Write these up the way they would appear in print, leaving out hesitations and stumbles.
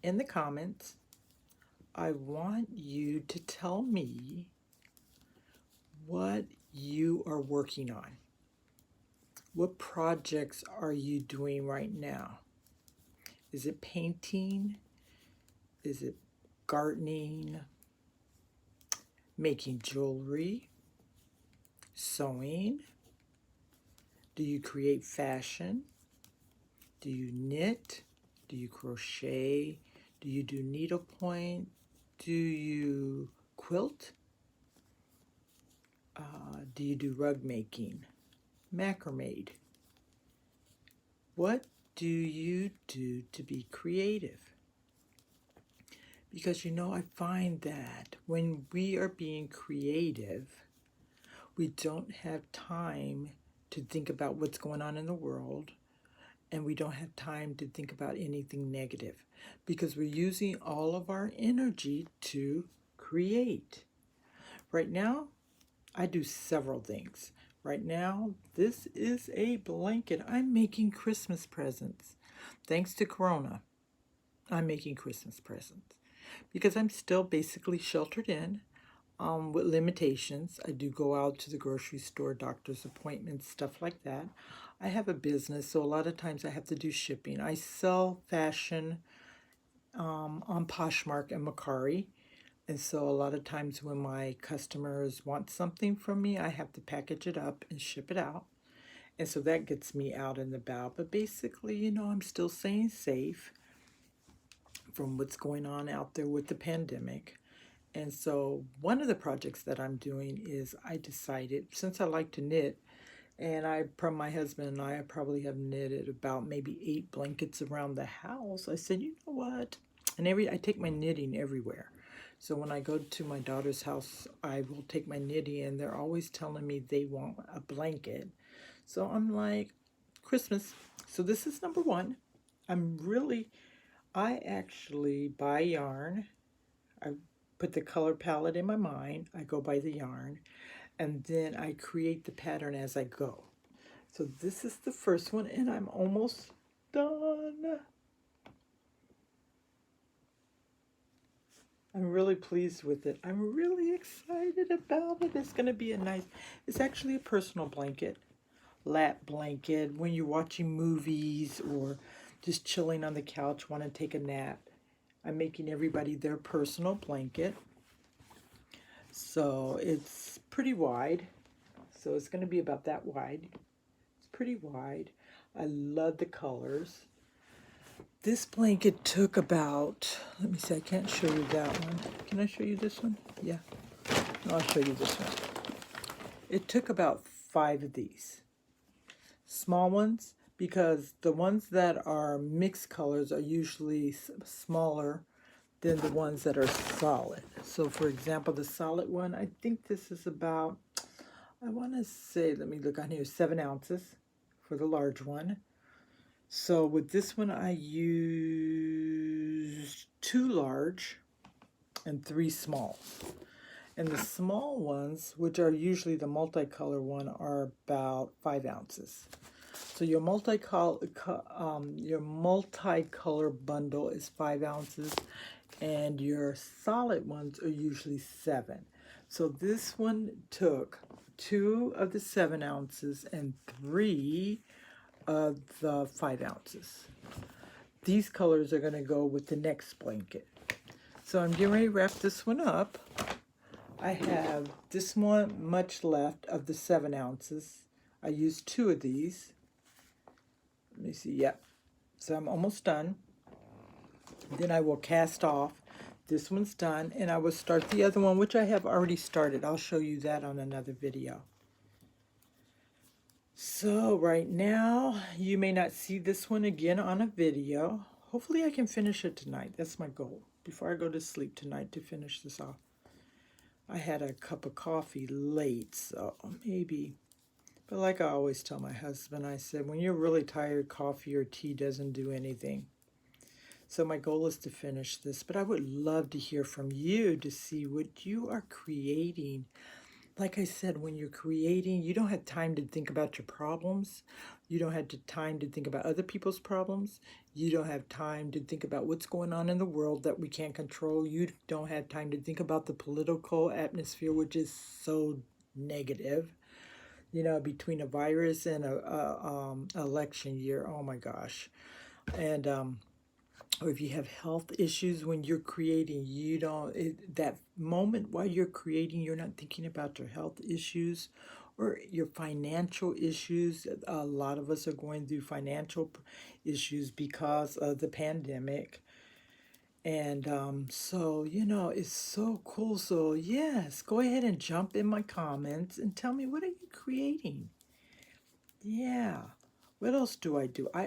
in the comments, I want you to tell me what you are working on. What projects are you doing right now? Is it painting? Is it gardening? Making jewelry? Sewing? Do you create fashion? Do you knit? Do you crochet? Do you do needlepoint? Do you quilt? Do you do rug making? Macrame? What do you do to be creative? Because I find that when we are being creative, we don't have time to think about what's going on in the world, and we don't have time to think about anything negative because we're using all of our energy to create. Right now, I do several things. Right now, this is a blanket. I'm making Christmas presents. Thanks to Corona, I'm making Christmas presents because I'm still basically sheltered in with limitations. I do go out to the grocery store, doctor's appointments, stuff like that. I have a business, so a lot of times I have to do shipping. I sell fashion on Poshmark and Mercari. And so a lot of times when my customers want something from me, I have to package it up and ship it out. And so that gets me out and about. But basically, I'm still staying safe from what's going on out there with the pandemic. And so one of the projects that I'm doing is I decided, since I like to knit, and from my husband and I probably have knitted about maybe 8 blankets around the house. I said, you know what? And I take my knitting everywhere. So when I go to my daughter's house, I will take my knitting, and they're always telling me they want a blanket. So I'm like, Christmas. So this is number one. I actually buy yarn. I put the color palette in my mind. I go by the yarn, and then I create the pattern as I go. So this is the first one, and I'm almost done. I'm really pleased with it. I'm really excited about it. It's going to be it's actually a personal blanket, lap blanket. When you're watching movies or just chilling on the couch, want to take a nap, I'm making everybody their personal blanket. So it's pretty wide. So it's going to be about that wide. It's pretty wide. I love the colors. This blanket took about, let me see, I can't show you that one. Can I show you this one? Yeah. No, I'll show you this one. It took about 5 of these. Small ones, because the ones that are mixed colors are usually smaller than the ones that are solid. So for example, the solid one, I think this is about, I want to say, let me look on here, 7 ounces for the large one. So with this one, I used 2 large and 3 small. And the small ones, which are usually the multicolor one, are about 5 ounces. So your multicolor bundle is 5 ounces, and your solid ones are usually 7. So this one took 2 of the 7 ounces and 3 of the 5 ounces. These colors are going to go with the next blanket. So I'm getting ready to wrap this one up. I have this one much left of the 7 ounces. I used 2 of these. Let me see, yep. So I'm almost done. Then I will cast off. This one's done, and I will start the other one, which I have already started. I'll show you that on another video. So right now, you may not see this one again on a video. Hopefully I can finish it tonight. That's my goal, before I go to sleep tonight, to finish this off. I had a cup of coffee late, so maybe. But like I always tell my husband, I said, when you're really tired, coffee or tea doesn't do anything. So my goal is to finish this, but I would love to hear from you to see what you are creating. Like I said, when you're creating, you don't have time to think about your problems. You don't have time to think about other people's problems. You don't have time to think about what's going on in the world that we can't control. You don't have time to think about the political atmosphere, which is so negative. You know, between a virus and a election year. Oh my gosh. And or if you have health issues when you're creating, you don't, that moment while you're creating, you're not thinking about your health issues or your financial issues. A lot of us are going through financial issues because of the pandemic. And so, you know, it's so cool. So, yes, go ahead and jump in my comments and tell me, what are you creating? Yeah. What else do I do? I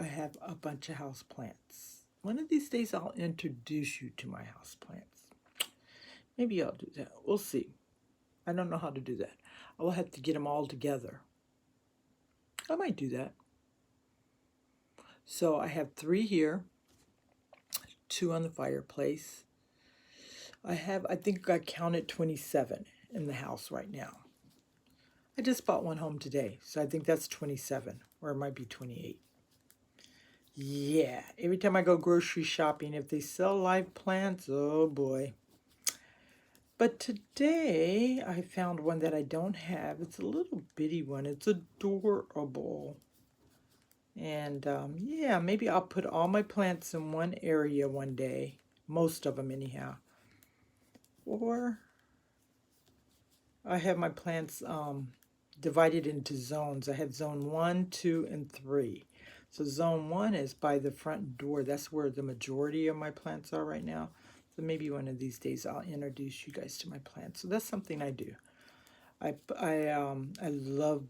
have a bunch of house plants. One of these days I'll introduce you to my house plants. Maybe I'll do that. We'll see. I don't know how to do that. I will have to get them all together. I might do that. So I have 3 here, 2 on the fireplace. I think I counted 27 in the house right now. I just bought one home today, so I think that's 27, or it might be 28. Yeah, every time I go grocery shopping, if they sell live plants, oh boy. But today, I found one that I don't have. It's a little bitty one. It's adorable. And yeah, maybe I'll put all my plants in one area one day. Most of them anyhow. Or I have my plants divided into zones. I have zone 1, 2, and 3. So zone 1 is by the front door. That's where the majority of my plants are right now. So maybe one of these days I'll introduce you guys to my plants. So that's something I do. I love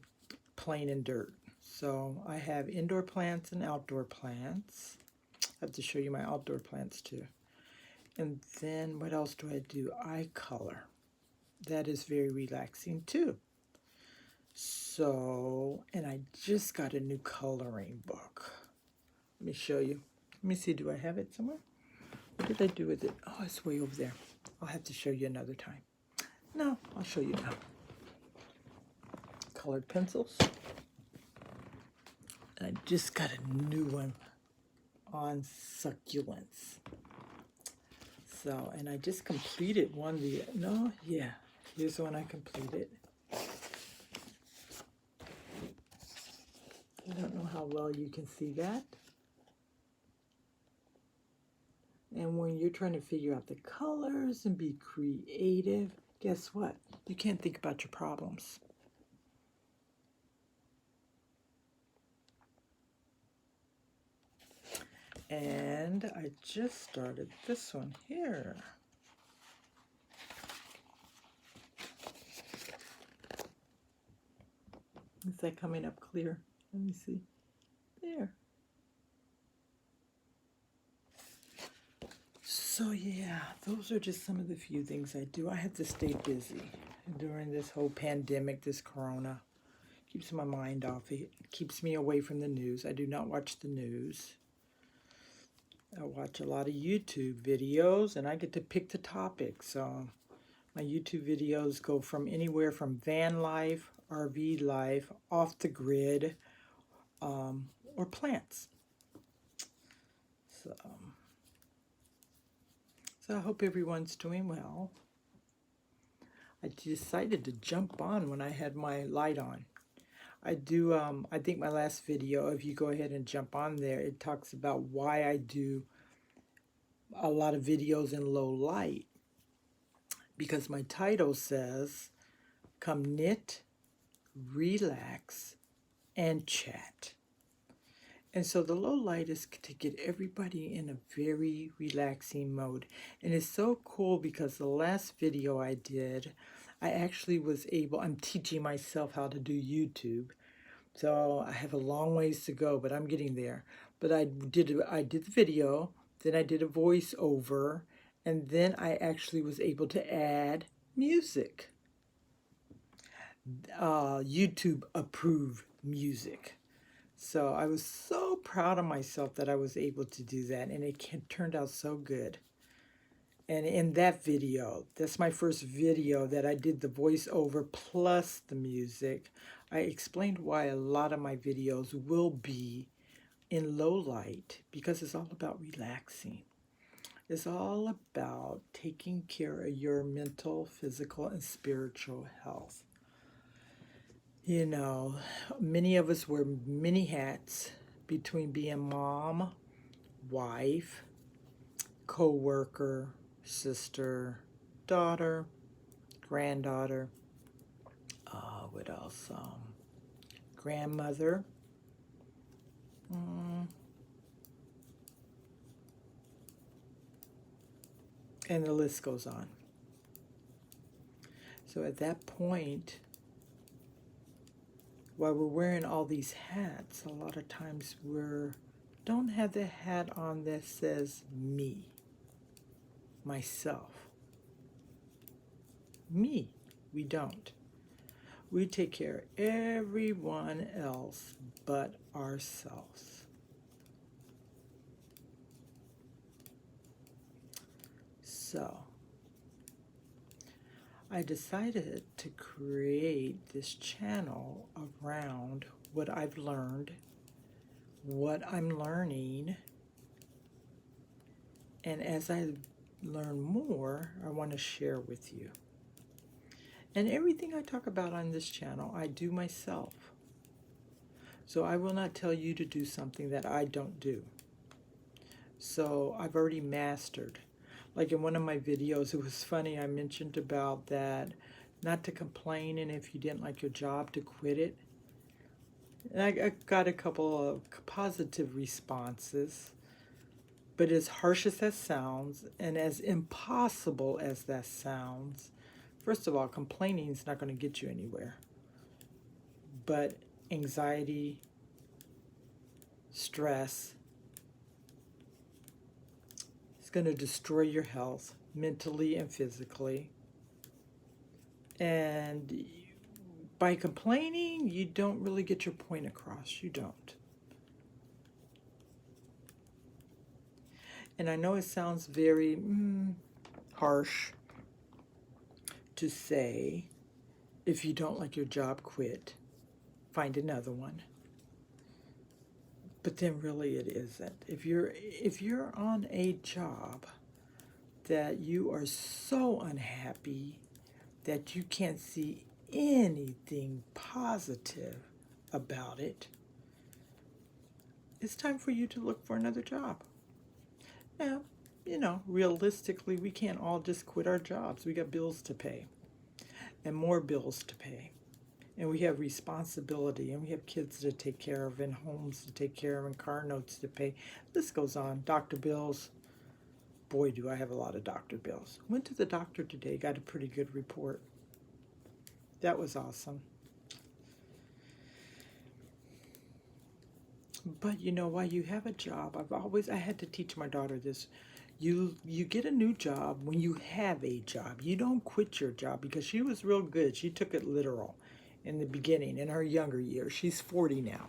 playing in dirt. So I have indoor plants and outdoor plants. I have to show you my outdoor plants too. And then what else do I do? I color. That is very relaxing too. So, and I just got a new coloring book. Let me show you. Let me see, do I have it somewhere? What did I do with it? Oh, it's way over there. I'll have to show you another time. No, I'll show you now. Colored pencils. I just got a new one on succulents. So, and I just completed one. Here's one I completed. I don't know how well you can see that. And when you're trying to figure out the colors and be creative, guess what? You can't think about your problems. And I just started this one here. Is that coming up clear? Let me see. There. So yeah, those are just some of the few things I do. I have to stay busy during this whole pandemic, this corona. Keeps my mind off it. Keeps me away from the news. I do not watch the news. I watch a lot of YouTube videos, and I get to pick the topics. So my YouTube videos go from anywhere from van life, RV life, off the grid, or plants. So I hope everyone's doing well. I decided to jump on when I had my light on. I think my last video, if you go ahead and jump on there, it talks about why I do a lot of videos in low light. Because my title says, come knit, relax, and chat. And so the low light is to get everybody in a very relaxing mode. And it's so cool because the last video I did, I actually was able, I'm teaching myself how to do YouTube. So I have a long ways to go, but I'm getting there. But I did the video, then I did a voiceover, and then I actually was able to add music. YouTube approved music. So I was so proud of myself that I was able to do that, and it turned out so good. And in that video, that's my first video that I did the voiceover plus the music. I explained why a lot of my videos will be in low light because it's all about relaxing. It's all about taking care of your mental, physical, and spiritual health. You know, many of us wear many hats between being mom, wife, co-worker, sister, daughter, granddaughter, what else? Grandmother, mm, and the list goes on. So at that point, while we're wearing all these hats, a lot of times we don't have the hat on that says me, myself. Me, we don't. We take care of everyone else but ourselves. So, I decided to create this channel around what I've learned, what I'm learning, and as I learn more, I want to share with you. And everything I talk about on this channel, I do myself. So I will not tell you to do something that I don't do. So I've already mastered. Like in one of my videos, it was funny, I mentioned about that, not to complain, and if you didn't like your job, to quit it. And I got a couple of positive responses, but as harsh as that sounds, and as impossible as that sounds, first of all, complaining is not going to get you anywhere. But anxiety, stress, it's going to destroy your health mentally and physically. And by complaining, you don't really get your point across. You don't. And I know it sounds very harsh to say, if you don't like your job, quit. Find another one. But then really it isn't. If you're on a job that you are so unhappy that you can't see anything positive about it, it's time for you to look for another job. Now, you know, realistically, we can't all just quit our jobs. We got bills to pay and more bills to pay. And we have responsibility, and we have kids to take care of, and homes to take care of, and car notes to pay. This goes on. Doctor bills. Boy, do I have a lot of doctor bills. Went to the doctor today, got a pretty good report. That was awesome. But you know, while you have a job, I had to teach my daughter this. You get a new job when you have a job. You don't quit your job, because she was real good. She took it literal in the beginning, in her younger years. She's 40 now.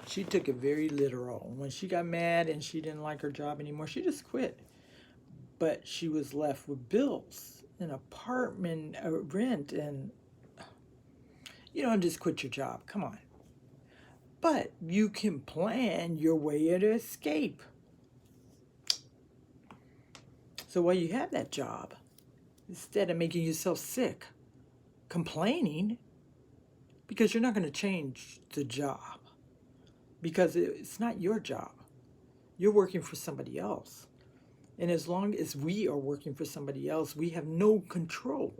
She took it very literal. When she got mad and she didn't like her job anymore, she just quit. But she was left with bills, an apartment, rent, and you don't just quit your job. Come on. But you can plan your way to escape. So while you have that job, instead of making yourself sick, complaining, because you're not going to change the job, because it's not your job. You're working for somebody else. And as long as we are working for somebody else, we have no control.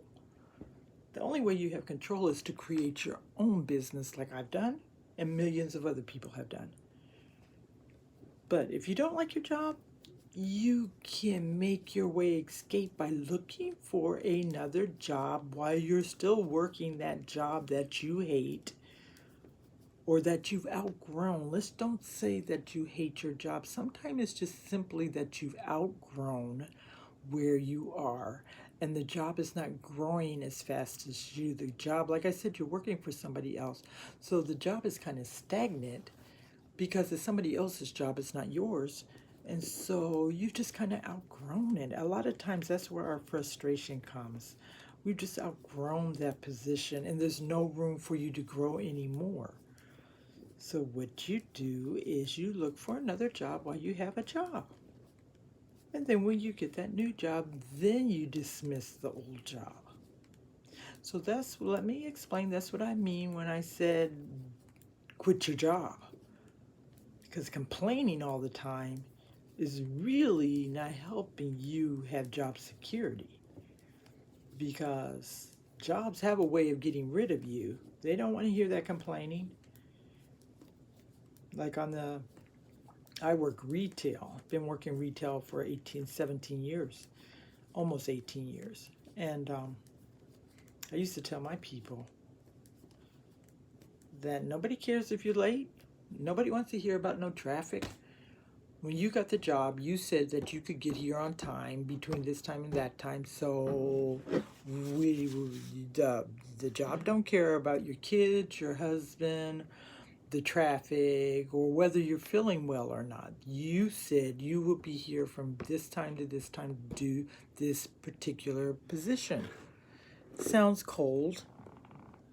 The only way you have control is to create your own business, like I've done and millions of other people have done. But if you don't like your job, you can make your way escape by looking for another job while you're still working that job that you hate or that you've outgrown. Let's don't say that you hate your job. Sometimes it's just simply that you've outgrown where you are, and the job is not growing as fast as you. The job, like I said, you're working for somebody else. So the job is kind of stagnant because it's somebody else's job, it's not yours. And so you've just kind of outgrown it. A lot of times that's where our frustration comes. We've just outgrown that position, and there's no room for you to grow anymore. So what you do is you look for another job while you have a job. And then when you get that new job, then you dismiss the old job. So let me explain, that's what I mean when I said quit your job. Because complaining all the time is really not helping you have job security. Because jobs have a way of getting rid of you. They don't want to hear that complaining. Like I work retail. Been working retail for 17 years, almost 18 years. And I used to tell my people that nobody cares if you're late. Nobody wants to hear about no traffic. When you got the job, you said that you could get here on time between this time and that time. So the job don't care about your kids, your husband, the traffic, or whether you're feeling well or not. You said you will be here from this time to this time to do this particular position. Sounds cold,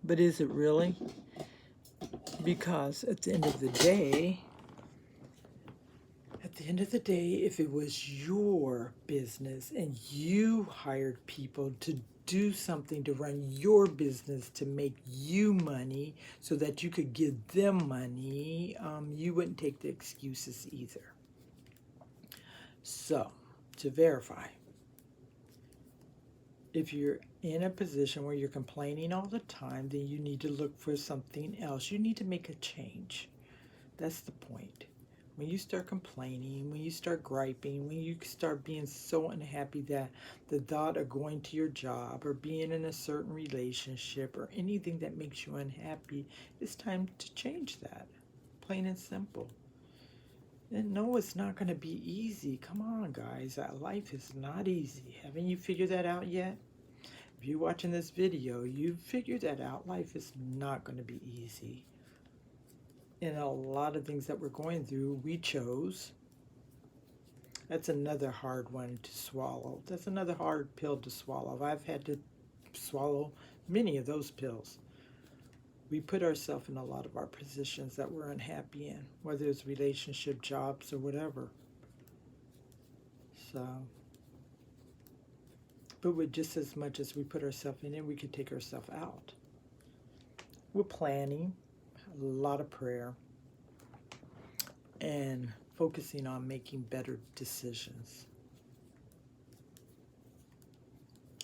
but is it really? Because at the end of the day, if it was your business and you hired people to do something to run your business to make you money so that you could give them money, you wouldn't take the excuses either. So, to verify, if you're in a position where you're complaining all the time, then you need to look for something else. You need to make a change. That's the point. When you start complaining, when you start griping, when you start being so unhappy that the thought of going to your job or being in a certain relationship or anything that makes you unhappy, it's time to change that. Plain and simple. And no, it's not going to be easy. Come on, guys. Life is not easy. Haven't you figured that out yet? If you're watching this video, you've figured that out. Life is not going to be easy. And a lot of things that we're going through, we chose. That's another hard one to swallow. That's another hard pill to swallow. I've had to swallow many of those pills. We put ourselves in a lot of our positions that we're unhappy in, whether it's relationship, jobs, or whatever. So, but with just as much as we put ourselves in it, we could take ourselves out. We're planning, a lot of prayer, and focusing on making better decisions.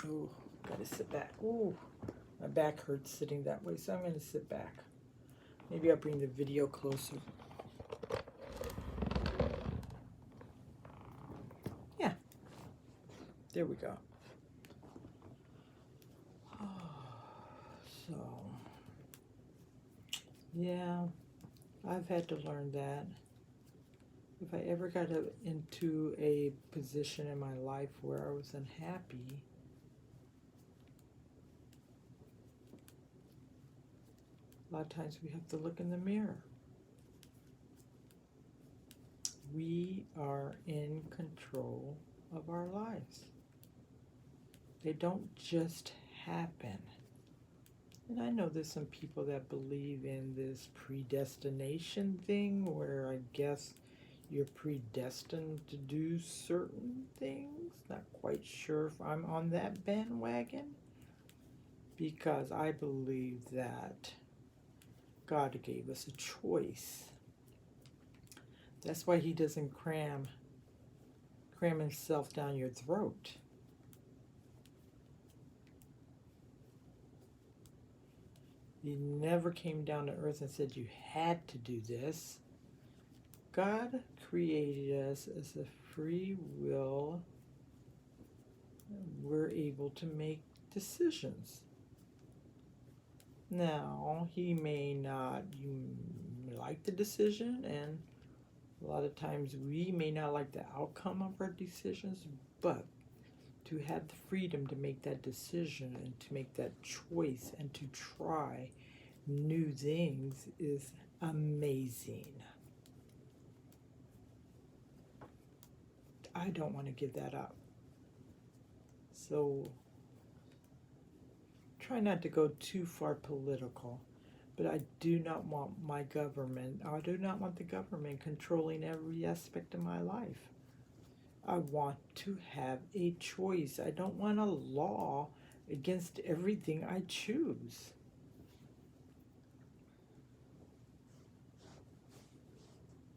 Oh, gotta sit back. Oh, my back hurts sitting that way, so I'm gonna sit back. Maybe I'll bring the video closer. Yeah, there we go. So, yeah, I've had to learn that. If I ever got into a position in my life where I was unhappy, a lot of times we have to look in the mirror. We are in control of our lives. They don't just happen. And I know there's some people that believe in this predestination thing where I guess you're predestined to do certain things. Not quite sure if I'm on that bandwagon, because I believe that God gave us a choice. That's why he doesn't cram himself down your throat. He never came down to earth and said you had to do this. God created us as a free will. We're able to make decisions. Now, he may not like the decision, and a lot of times we may not like the outcome of our decisions, but to have the freedom to make that decision and to make that choice and to try new things is amazing. I don't want to give that up. So try not to go too far political, But I do not want my government, I do not want the government controlling every aspect of my life. I want to have a choice. I don't want a law against everything I choose.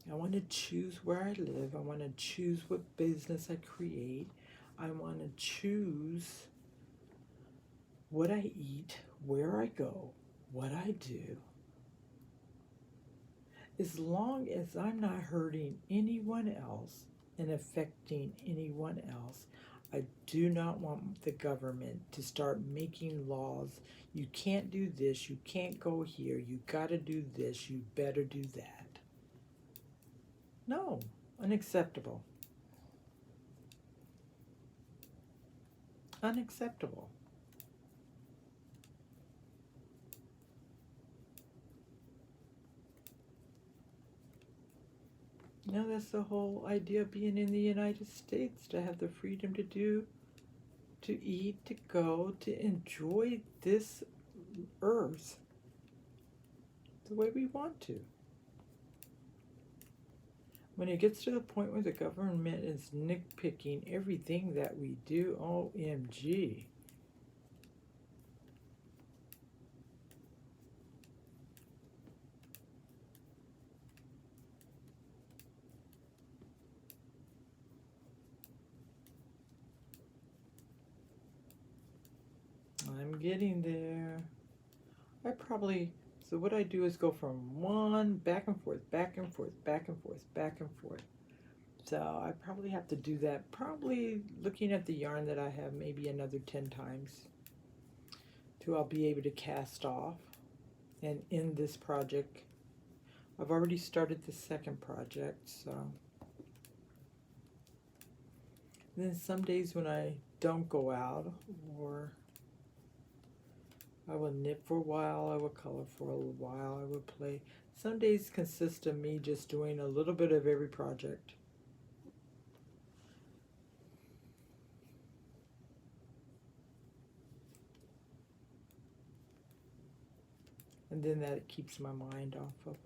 I want to choose where I live. I want to choose what business I create. I want to choose what I eat, where I go, what I do. As long as I'm not hurting anyone else and affecting anyone else, I do not want the government to start making laws. You can't do this, you can't go here, you gotta do this, you better do that. No, unacceptable. Unacceptable. No, that's the whole idea of being in the United States, to have the freedom to do, to eat, to go, to enjoy this earth the way we want to. When it gets to the point where the government is nitpicking everything that we do, OMG. I'm getting there. So what I do is go from one back and forth, back and forth, back and forth, back and forth. So I probably have to do that, probably looking at the yarn that I have, maybe another 10 times till I'll be able to cast off and end this project. I've already started the second project, so. And then some days when I don't go out, or I will knit for a while, I will color for a while, I will play. Some days consist of me just doing a little bit of every project. And then that keeps my mind off of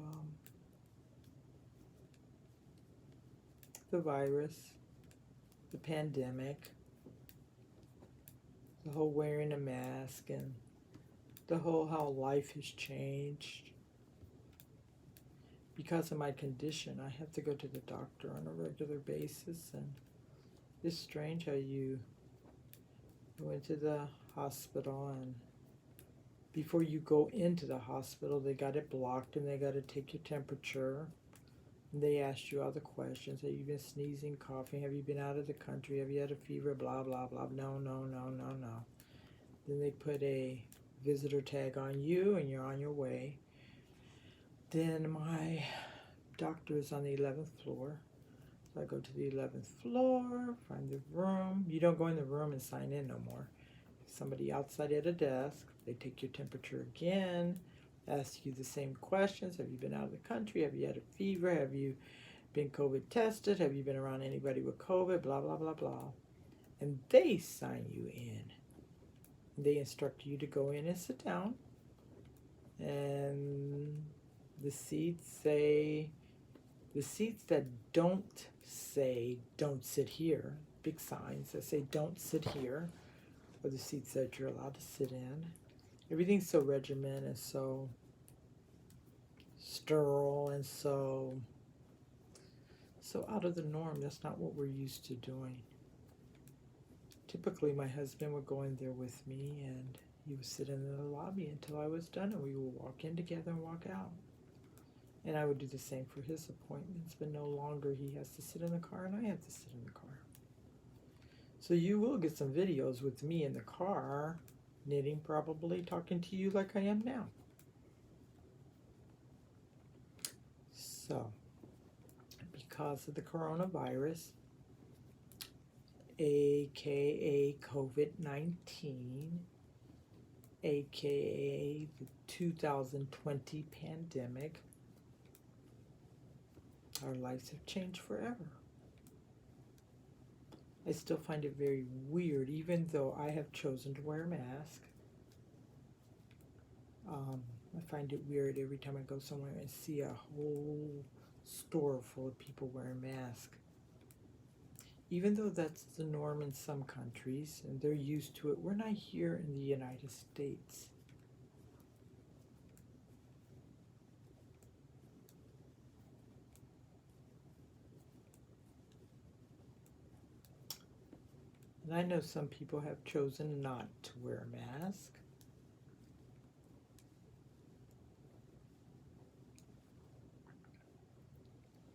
the virus, the pandemic, the whole wearing a mask, and the whole how life has changed. Because of my condition, I have to go to the doctor on a regular basis, and it's strange how you go into the hospital, and before you go into the hospital, they got it blocked and they got to take your temperature. And they asked you all the questions. Have you been sneezing, coughing? Have you been out of the country? Have you had a fever? Blah, blah, blah. No, no, no, no, no. Then they put a visitor tag on you and you're on your way. Then my doctor is on the 11th floor. So I go to the 11th floor, find the room. You don't go in the room and sign in no more. Somebody outside at a desk, they take your temperature again, ask you the same questions. Have you been out of the country? Have you had a fever? Have you been COVID tested? Have you been around anybody with COVID? Blah, blah, blah, blah. And they sign you in. They instruct you to go in and sit down. And the seats that don't say, don't sit here, big signs that say, don't sit here, or the seats that you're allowed to sit in. Everything's so regimented and so sterile and so out of the norm. That's not what we're used to doing. Typically, my husband would go in there with me, and he would sit in the lobby until I was done, and we would walk in together and walk out. And I would do the same for his appointments, but no longer he has to sit in the car and I have to sit in the car. So you will get some videos with me in the car, knitting probably, talking to you like I am now. So, because of the coronavirus, aka COVID-19, aka the 2020 pandemic, our lives have changed forever. I still find it very weird, even though I have chosen to wear a mask. I find it weird every time I go somewhere and see a whole store full of people wearing masks. Even though that's the norm in some countries and they're used to it, we're not here in the United States. And I know some people have chosen not to wear a mask.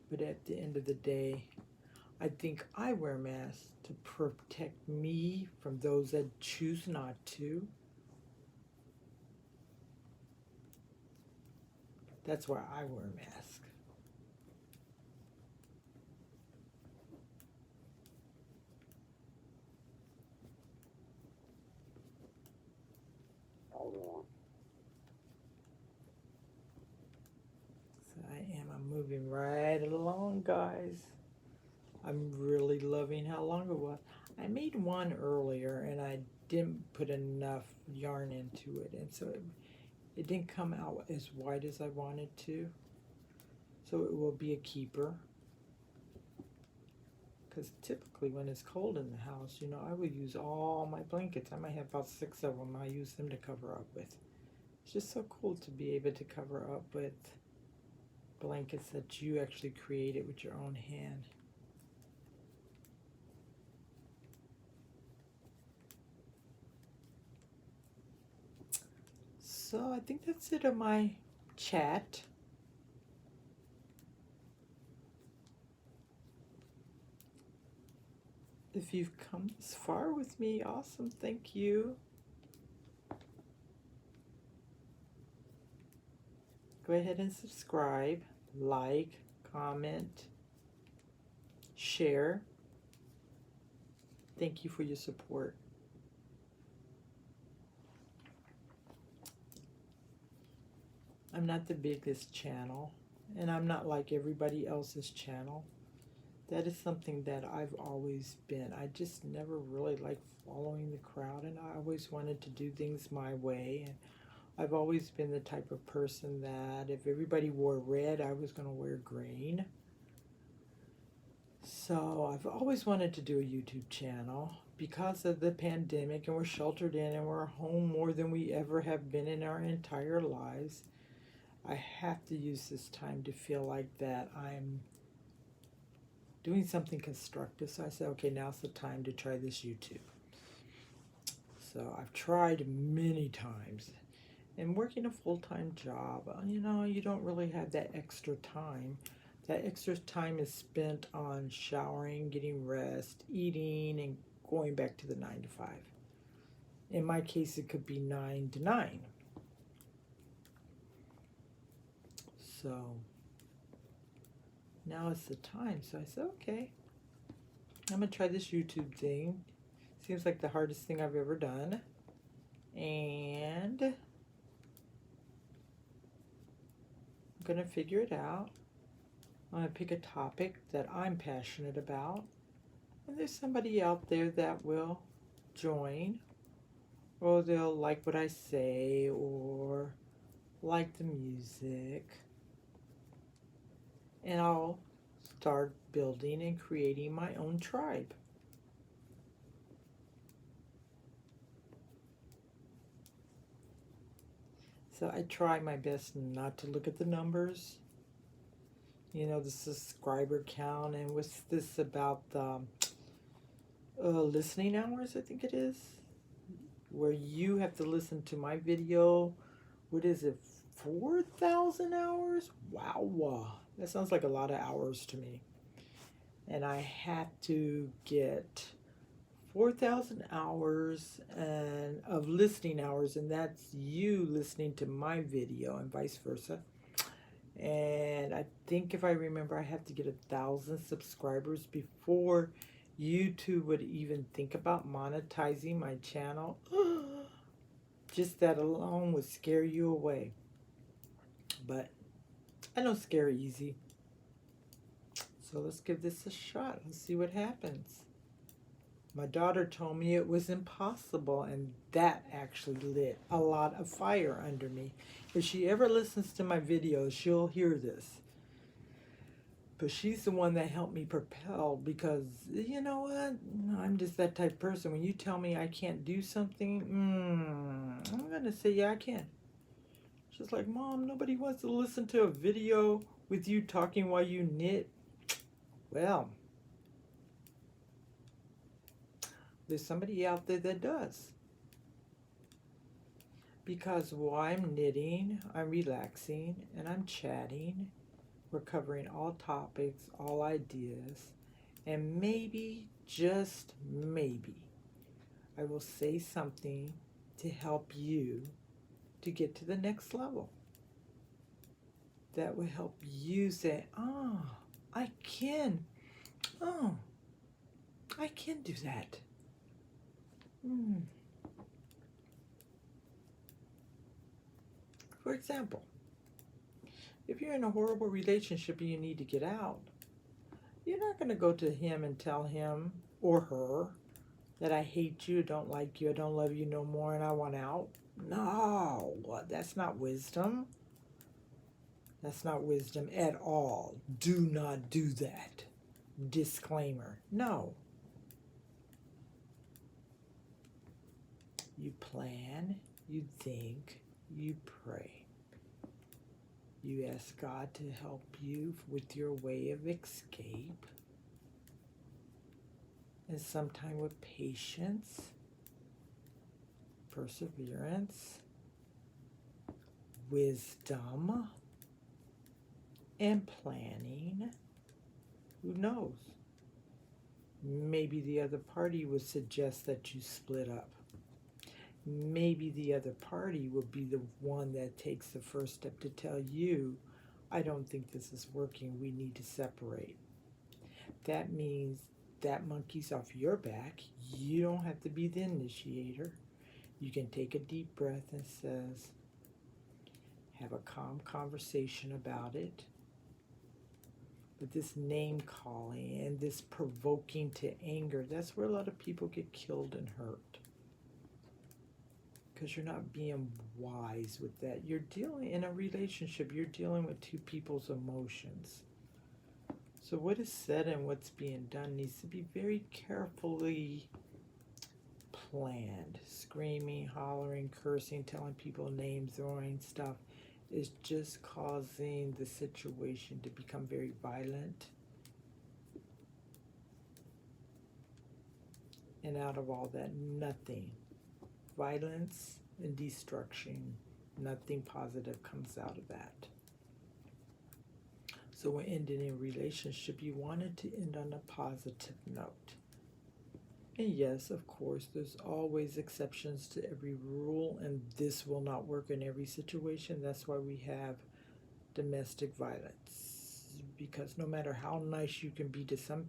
But at the end of the day, I think I wear masks to protect me from those that choose not to. That's why I wear a mask. So I'm moving right along, guys. I'm really loving how long it was. I made one earlier and I didn't put enough yarn into it, and so it didn't come out as wide as I wanted to. So it will be a keeper. Because typically when it's cold in the house, you know, I would use all my blankets. I might have about 6 of them. I use them to cover up with. It's just so cool to be able to cover up with blankets that you actually created with your own hand. So I think that's it on my chat. If you've come this far with me, awesome, thank you. Go ahead and subscribe, like, comment, share. Thank you for your support. I'm not the biggest channel, and I'm not like everybody else's channel. That is something that I've always been. I just never really liked following the crowd, and I always wanted to do things my way. And I've always been the type of person that if everybody wore red, I was going to wear green. So I've always wanted to do a YouTube channel. Because of the pandemic and we're sheltered in and we're home more than we ever have been in our entire lives, I have to use this time to feel like that I'm doing something constructive. So I said, okay, now's the time to try this YouTube. So I've tried many times. And working a full-time job, you know, you don't really have that extra time. That extra time is spent on showering, getting rest, eating, and going back to the 9 to 5. In my case, it could be 9 to 9. So now it's the time. So I said, okay, I'm going to try this YouTube thing. Seems like the hardest thing I've ever done. And I'm going to figure it out. I'm going to pick a topic that I'm passionate about. And there's somebody out there that will join. Or they'll like what I say. Or like the music. And I'll start building and creating my own tribe. So I try my best not to look at the numbers. You know, the subscriber count, and what's this about the listening hours, I think it is, where you have to listen to my video. What is it, 4,000 hours? Wow, that sounds like a lot of hours to me. And I have to get 4,000 hours of listening hours, and that's you listening to my video and vice versa. And I think if I remember, I have to get 1,000 subscribers before YouTube would even think about monetizing my channel. Just that alone would scare you away. But I don't scare easy. So let's give this a shot and see what happens. My daughter told me it was impossible, and that actually lit a lot of fire under me. If she ever listens to my videos, she'll hear this. But she's the one that helped me propel, because you know what? I'm just that type of person. When you tell me I can't do something, I'm going to say, yeah, I can. She's like, Mom, nobody wants to listen to a video with you talking while you knit. Well, there's somebody out there that does. Because while I'm knitting, I'm relaxing, and I'm chatting. We're covering all topics, all ideas, and maybe, just maybe, I will say something to help you to get to the next level. That will help you say, oh, I can. Oh, I can do that. For example, if you're in a horrible relationship and you need to get out, you're not going to go to him and tell him or her that I hate you, don't like you, I don't love you no more, and I want out. No, that's not wisdom. That's not wisdom at all. Do not do that. Disclaimer. No. You plan, you think, you pray. You ask God to help you with your way of escape. And sometime with patience, perseverance, wisdom, and planning. Who knows? Maybe the other party would suggest that you split up. Maybe the other party will be the one that takes the first step to tell you, I don't think this is working, we need to separate. That means that monkey's off your back. You don't have to be the initiator. You can take a deep breath and says, have a calm conversation about it. But this name calling and this provoking to anger, that's where a lot of people get killed and hurt. Because you're not being wise with that. You're dealing in a relationship, you're dealing with two people's emotions. So what is said and what's being done needs to be very carefully planned. Screaming, hollering, cursing, telling people names, throwing stuff is just causing the situation to become very violent. And out of all that, nothing. Violence and destruction, nothing positive comes out of that. So when ending a relationship, you want it to end on a positive note. And yes, of course, there's always exceptions to every rule, and this will not work in every situation. That's why we have domestic violence. Because no matter how nice you can be to some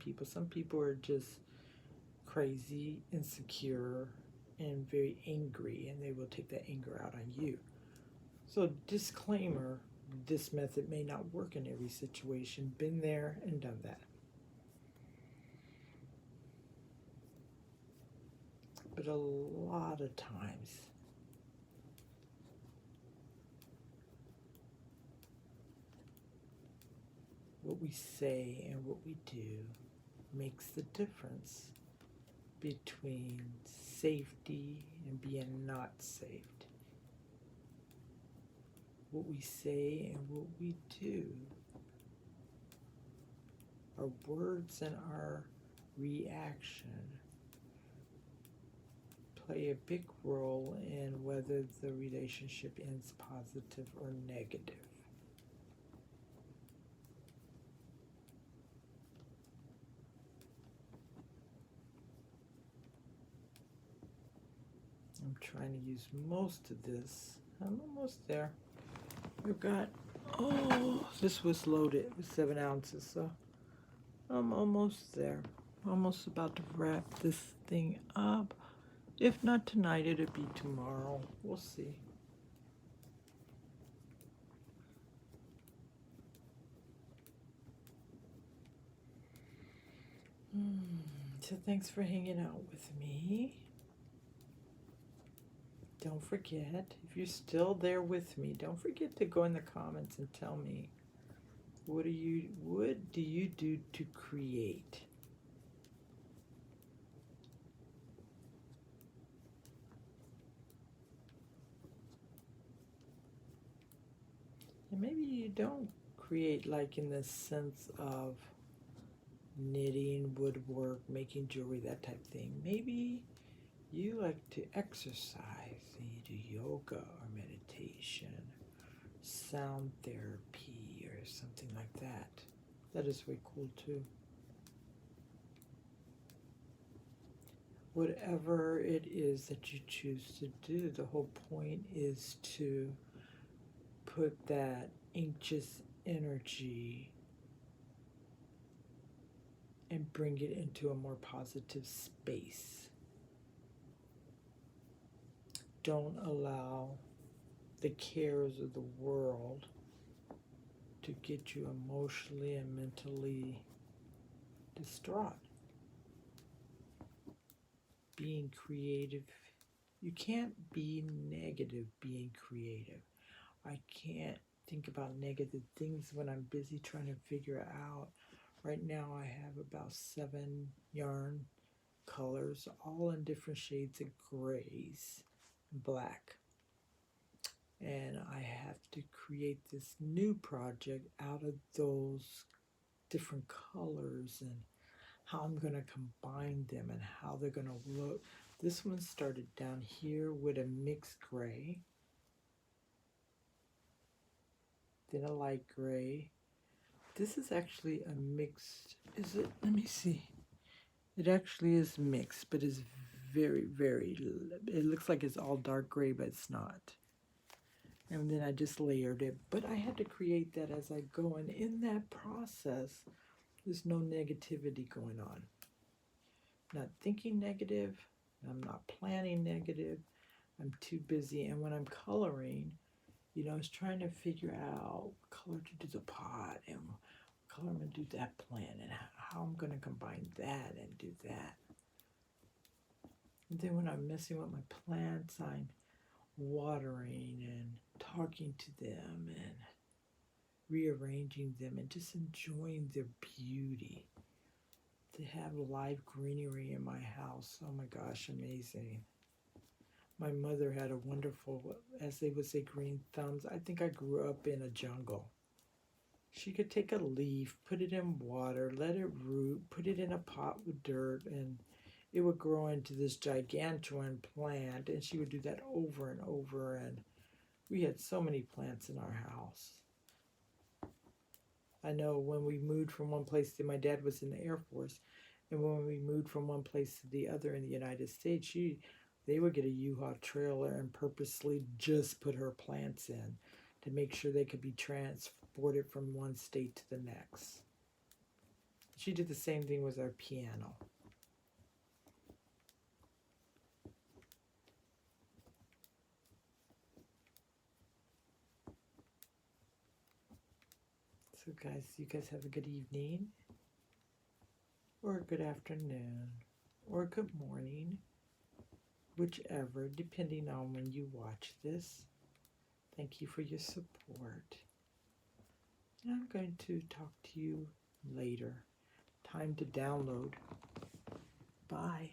people are just crazy, insecure, and very angry, and they will take that anger out on you. So disclaimer, this method may not work in every situation. Been there and done that. But a lot of times, what we say and what we do makes the difference between safety and being not saved. What we say and what we do, our words and our reaction, play a big role in whether the relationship ends positive or negative. I'm trying to use most of this. I'm almost there. We've got, this was loaded with 7 ounces, so I'm almost there. Almost about to wrap this thing up. If not tonight, it'll be tomorrow. We'll see. So thanks for hanging out with me. Don't forget, if you're still there with me, don't forget to go in the comments and tell me what do you do to create? And maybe you don't create like in the sense of knitting, woodwork, making jewelry, that type of thing. Maybe you like to exercise and you do yoga or meditation, sound therapy or something like that. That is way cool too. Whatever it is that you choose to do, the whole point is to put that anxious energy and bring it into a more positive space. Don't allow the cares of the world to get you emotionally and mentally distraught. Being creative, you can't be negative being creative. I can't think about negative things when I'm busy trying to figure out. Right now I have about 7 yarn colors, all in different shades of grays and black. And I have to create this new project out of those different colors and how I'm going to combine them and how they're going to look. This one started down here with a mixed gray, then a light gray. This is actually a mixed, is it? Let me see. It actually is mixed, but it's very, very, it looks like it's all dark gray, but it's not. And then I just layered it. But I had to create that as I go. And in that process, there's no negativity going on. I'm not thinking negative. I'm not planning negative. I'm too busy. And when I'm coloring, you know, I was trying to figure out what color to do the pot and what color I'm going to do that plant and how I'm going to combine that and do that. And then when I'm messing with my plants, I'm watering and talking to them and rearranging them and just enjoying their beauty. To have live greenery in my house, oh my gosh, amazing. My mother had a wonderful, as they would say, green thumbs. I think I grew up in a jungle. She could take a leaf, put it in water, let it root, put it in a pot with dirt, and it would grow into this gigantuan plant. And she would do that over and over. And we had so many plants in our house. I know when we moved from one place to, my dad was in the Air Force, and when we moved from one place to the other in the United States, they would get a U-Haul trailer and purposely just put her plants in to make sure they could be transported from one state to the next. She did the same thing with our piano. So guys, you guys have a good evening, or a good afternoon, or a good morning, whichever, depending on when you watch this. Thank you for your support. And I'm going to talk to you later. Time to download. Bye.